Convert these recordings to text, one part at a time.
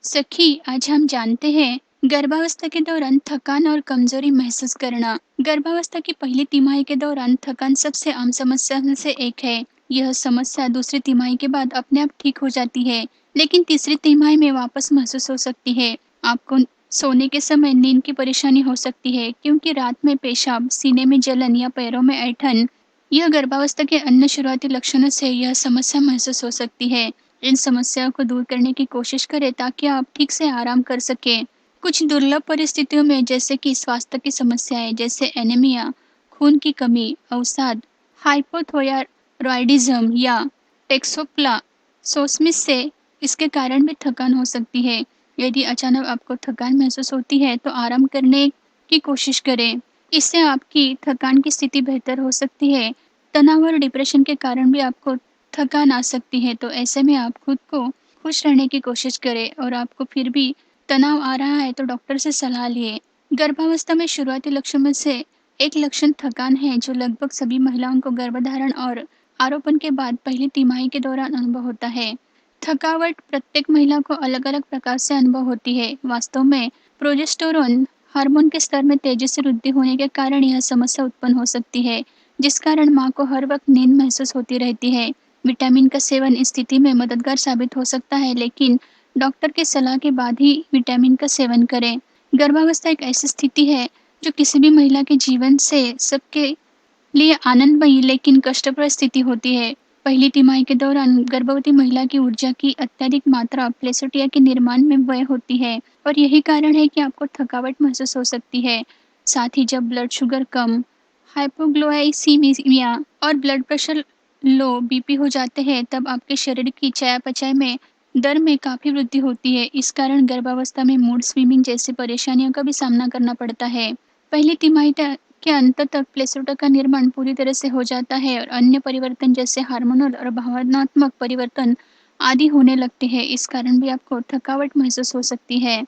सखी, आज हम जानते हैं गर्भावस्था के दौरान थकान और कमजोरी महसूस करना। गर्भावस्था की पहली तिमाही के दौरान थकान सबसे आम समस्या में से एक है। यह समस्या दूसरी तिमाही के बाद अपने आप ठीक हो जाती है, लेकिन तीसरी तिमाही में वापस महसूस हो सकती है। आपको सोने के समय नींद की परेशानी हो सकती है, क्योंकि रात में पेशाब, सीने में जलन या पैरों में ऐंठन, यह गर्भावस्था के अन्य शुरुआती लक्षणों से यह समस्या महसूस हो सकती है। इन समस्याओं को दूर करने की कोशिश करें ताकि आप ठीक से आराम कर सकें। कुछ दुर्लभ परिस्थितियों में, जैसे कि स्वास्थ्य की समस्याएं जैसे एनीमिया, खून की कमी, अवसाद, हाइपोथायरॉयडिज्म या टेक्सोप्लासोसिस से इसके कारण भी थकान हो सकती है। यदि अचानक आपको थकान महसूस होती है तो आराम करने की कोशिश करें। इससे आपकी थकान की स्थिति बेहतर हो सकती है। तनाव और डिप्रेशन के कारण भी आपको थकान आ सकती है, तो ऐसे में आप खुद को खुश रहने की कोशिश करें, और आपको फिर भी तनाव आ रहा है तो डॉक्टर से सलाह लिए। गर्भावस्था में शुरुआती लक्षण में से एक लक्षण थकान है, जो लगभग सभी महिलाओं को गर्भधारण और आरोपण के बाद पहली तिमाही के दौरान अनुभव होता है। थकावट प्रत्येक महिला को अलग अलग प्रकार से अनुभव होती है। वास्तव में प्रोजेस्टेरोन हार्मोन के स्तर में तेजी से वृद्धि होने के कारण यह समस्या उत्पन्न हो सकती है, जिस कारण मां को हर वक्त नींद महसूस होती रहती है। विटामिन का सेवन इस स्थिति में मददगार साबित हो सकता है, लेकिन डॉक्टर की सलाह के बाद ही विटामिन का सेवन करें। गर्भावस्था एक ऐसी स्थिति है जो किसी भी महिला के जीवन से सबके लिए आनंदमयी लेकिन कष्टप्रद स्थिति होती है। पहली तिमाही के दौरान गर्भवती महिला की ऊर्जा की अत्यधिक मात्रा प्लेसेंटा के निर्माण में व्यय होती है, और यही कारण है कि आपको थकावट महसूस हो सकती है। साथ ही जब ब्लड शुगर कम, हाइपोग्लाइसीमिया और ब्लड प्रेशर लो बीपी हो जाते हैं, तब आपके शरीर की चयापचय में दर में काफी वृद्धि होती है। इस कारण गर्भावस्था में मूड स्विंगिंग जैसी परेशानियों का भी सामना करना पड़ता है। पहली तिमाही के अंत तक प्लेसेंटा का निर्माण पूरी तरह से हो जाता है, और अन्य परिवर्तन जैसे हार्मोनल और भावनात्मक परिवर्तन आदि होने लगते हैं। इस कारण भी आपको थकावट महसूस हो सकती है।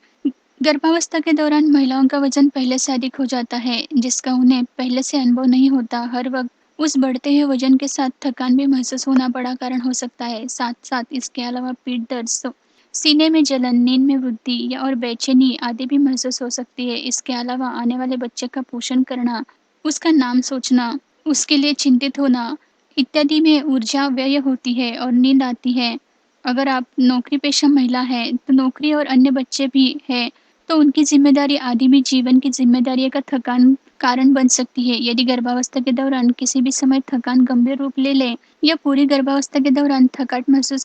गर्भावस्था के दौरान महिलाओं का वजन पहले से अधिक हो जाता है, जिसका उन्हें पहले से अनुभव नहीं होता। हर वक्त उस बढ़ते हुए वजन के साथ थकान भी महसूस होना बड़ा कारण हो सकता है। साथ साथ इसके अलावा पीठ दर्द, सीने में जलन, नींद में वृद्धि या और बेचैनी आदि भी महसूस हो सकती है। इसके अलावा आने वाले बच्चे का पोषण करना, उसका नाम सोचना, उसके लिए चिंतित होना इत्यादि में ऊर्जा व्यय होती है और नींद आती है। अगर आप नौकरी पेशा महिला हैं, तो नौकरी और अन्य बच्चे भी हैं, तो उनकी जिम्मेदारी आदि भी जीवन की जिम्मेदारियों का थकान कारण बन सकती है। यदि गर्भावस्था के दौरान किसी भी समय थकान गंभीर रूप ले ले या पूरी गर्भावस्था के दौरान थकावट महसूस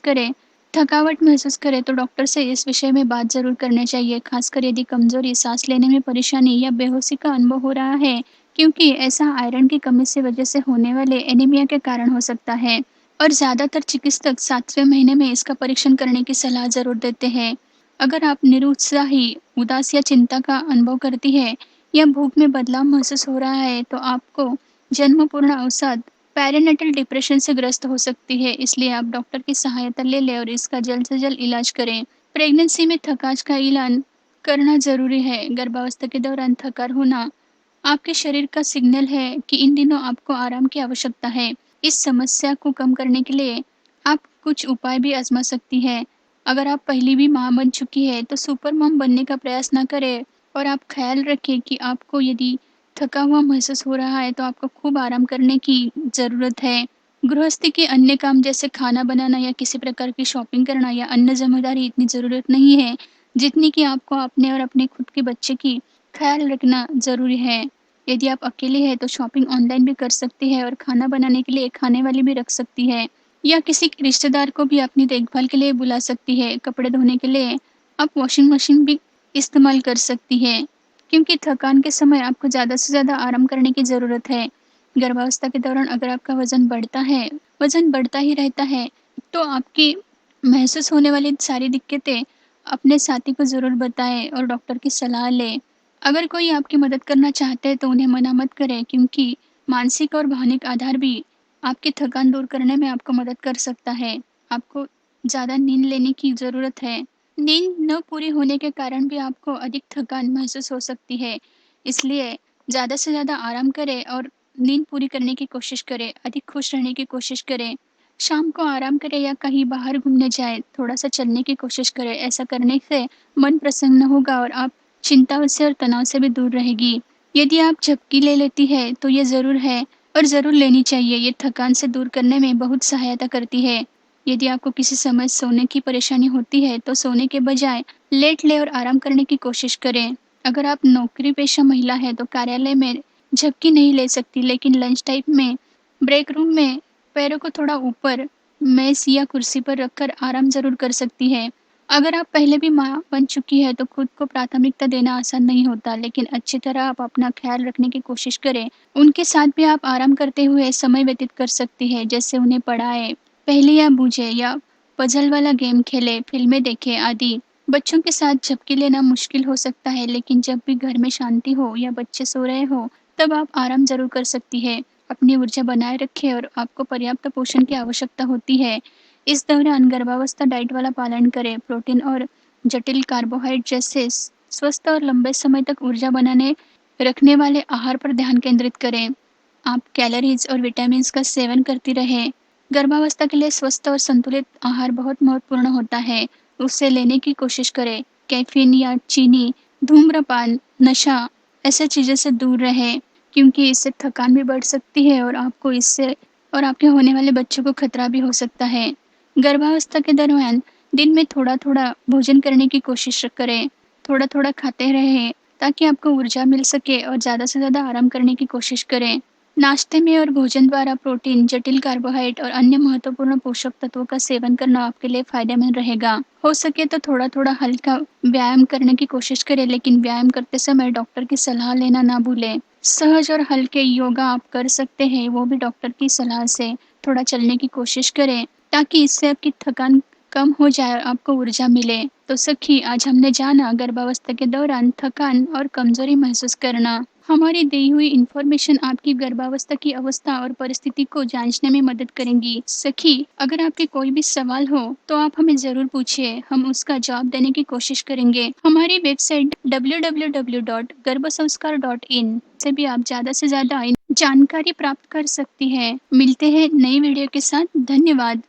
करे, तो डॉक्टर से इस विषय में बात जरूर करनी चाहिए। खासकर यदि कमजोरी, सांस लेने में परेशानी या बेहोशी का अनुभव हो रहा है, क्योंकि ऐसा आयरन की कमी से वजह से होने वाले एनीमिया के कारण हो सकता है। और ज्यादातर चिकित्सक 7वें महीने में इसका परीक्षण करने की सलाह जरूर देते हैं। अगर आप निरुत्साही, उदास या चिंता का अनुभव करती है, या भूख में बदलाव महसूस हो रहा है, तो आपको जन्म पूर्ण अवसाद, पेरिनेटल डिप्रेशन से ग्रस्त हो सकती है। इसलिए आप डॉक्टर की सहायता ले लें और इसका जल्द से जल्द इलाज करें। प्रेगनेंसी में थकान का इलाज करना जरूरी है। गर्भावस्था के दौरान थकान होना आपके शरीर का सिग्नल है कि इन दिनों आपको आराम की आवश्यकता है। इस समस्या को कम करने के लिए आप कुछ उपाय भी आजमा सकती हैं। अगर आप पहले भी माँ बन चुकी है, तो सुपर मॉम बनने का प्रयास ना करें, और आप ख्याल रखें कि आपको यदि थका हुआ महसूस हो रहा है तो आपको खूब आराम करने की ज़रूरत है। गृहस्थी के अन्य काम जैसे खाना बनाना या किसी प्रकार की शॉपिंग करना या अन्य जिम्मेदारी इतनी ज़रूरत नहीं है, जितनी कि आपको अपने और अपने खुद के बच्चे की ख्याल रखना ज़रूरी है। यदि आप अकेले हैं तो शॉपिंग ऑनलाइन भी कर सकती है, और खाना बनाने के लिए एक खाने वाली भी रख सकती है, या किसी रिश्तेदार को भी अपनी देखभाल के लिए बुला सकती है। कपड़े धोने के लिए आप वॉशिंग मशीन भी इस्तेमाल कर सकती है, क्योंकि थकान के समय आपको ज़्यादा से ज़्यादा आराम करने की ज़रूरत है। गर्भावस्था के दौरान अगर आपका वजन बढ़ता ही रहता है, तो आपकी महसूस होने वाली सारी दिक्कतें अपने साथी को ज़रूर बताएं और डॉक्टर की सलाह लें। अगर कोई आपकी मदद करना चाहते हैं तो उन्हें मना मत करें, क्योंकि मानसिक और भावनिक आधार भी आपकी थकान दूर करने में आपको मदद कर सकता है। आपको ज़्यादा नींद लेने की ज़रूरत है। नींद न पूरी होने के कारण भी आपको अधिक थकान महसूस हो सकती है। इसलिए ज़्यादा से ज़्यादा आराम करें और नींद पूरी करने की कोशिश करें, अधिक खुश रहने की कोशिश करें। शाम को आराम करें या कहीं बाहर घूमने जाएं, थोड़ा-सा चलने की कोशिश करें। ऐसा करने से मन प्रसन्न होगा और आप चिंता से और तनाव से भी दूर रहेगी। यदि आप झपकी ले लेती है, तो ये ज़रूर है और ज़रूर लेनी चाहिए। ये थकान से दूर करने में बहुत सहायता करती है। यदि आपको किसी समय सोने की परेशानी होती है, तो सोने के बजाय लेट लें और आराम करने की कोशिश करें। अगर आप नौकरी-पेशा महिला हैं, तो कार्यालय में झपकी नहीं ले सकती, लेकिन लंच टाइम में, ब्रेक रूम में पैरों को थोड़ा ऊपर मेज़ या कुर्सी पर रखकर आराम ज़रूर कर सकती है। अगर आप पहले भी माँ बन चुकी है तो खुद को प्राथमिकता देना आसान नहीं होता, लेकिन अच्छी तरह आप अपना ख्याल रखने की कोशिश करें। उनके साथ भी आप आराम करते हुए समय व्यतीत कर सकती हैं, जैसे उन्हें पढ़ाएँ, पहेलियाँ बूझें या पज़ल वाला गेम खेलें, फ़िल्में देखें आदि। बच्चों के साथ झपकी लेना मुश्किल हो सकता है, लेकिन जब भी घर में शांति हो या बच्चे सो रहे हों, तब आप आराम ज़रूर कर सकती हैं। अपनी ऊर्जा बनाए रखें और आपको पर्याप्त पोषण की आवश्यकता होती है। इस दौरान गर्भावस्था डाइट वाला पालन करें। प्रोटीन और जटिल कार्बोहाइड्रेट जैसे स्वस्थ और लंबे समय तक ऊर्जा बनाने रखने वाले आहार पर ध्यान केंद्रित करें। आप कैलोरीज और विटामिन्स का सेवन करती रहें। गर्भावस्था के लिए स्वस्थ और संतुलित आहार बहुत महत्वपूर्ण होता है। उसे लेने की कोशिश करें। कैफीन या चीनी, धूम्रपान, नशा ऐसे चीज़ों से दूर रहें, क्योंकि इससे थकान भी बढ़ सकती है और आपको इससे और आपके होने वाले बच्चों को खतरा भी हो सकता है। गर्भावस्था के दौरान दिन में थोड़ा-थोड़ा भोजन करने की कोशिश करें। थोड़ा-थोड़ा खाते रहें ताकि आपको ऊर्जा मिल सके और ज़्यादा से ज़्यादा आराम करने की कोशिश करें। नाश्ते में और भोजन द्वारा प्रोटीन, जटिल कार्बोहाइड्रेट और अन्य महत्वपूर्ण पोषक तत्वों का सेवन करना आपके लिए फायदेमंद रहेगा। हो सके तो थोड़ा-थोड़ा हल्का व्यायाम करने की कोशिश करें, लेकिन व्यायाम करते समय डॉक्टर की सलाह लेना ना भूलें। सहज और हल्के योगा आप कर सकते हैं, वो भी डॉक्टर की सलाह से। थोड़ा चलने की कोशिश करें ताकि इससे आपकी थकान कम हो जाए और आपको ऊर्जा मिले। तो सखी, आज हमने जाना गर्भावस्था के दौरान थकान और कमजोरी महसूस करना। हमारी दी हुई इन्फॉर्मेशन आपकी गर्भावस्था की अवस्था और परिस्थिति को जांचने में मदद करेंगी। सखी, अगर आपके कोई भी सवाल हो तो आप हमें जरूर पूछिए, हम उसका जवाब देने की कोशिश करेंगे। हमारी वेबसाइट www.garbhasंस्कार.in से भी आप ज्यादा से ज्यादा जानकारी प्राप्त कर सकती हैं। मिलते हैं नई वीडियो के साथ। धन्यवाद।